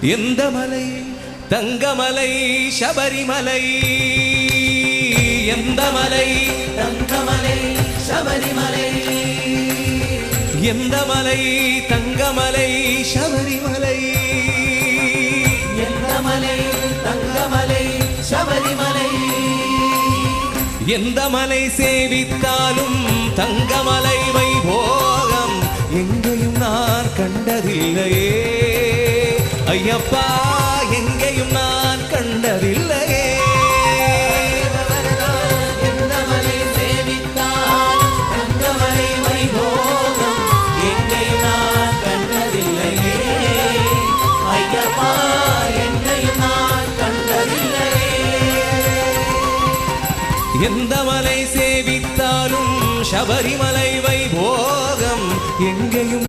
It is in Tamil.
எந்த மலை தங்கமலை சபரிமலை எந்த மலை தங்கமலை சபரிமலை எந்த மலை தங்கமலை சபரிமலை எந்த மலை தங்கமலை சபரிமலை எந்த மலை சேவித்தாலும் தங்கமலை வைபோகம் எங்கேயும் நான் கண்டதில்லையே ஐயப்பா எங்கேயும் நான் கண்டதில்லையே எந்த மலை சேவித்தாலும் தங்கமலை வைபோகம் எங்கேயும் நான் கண்டதில்லையே ஐயப்பா எங்கேயும் நான் கண்டதில்லையே எந்த மலை சேவித்தாலும் சபரிமலை வைபோகம் எங்கேயும்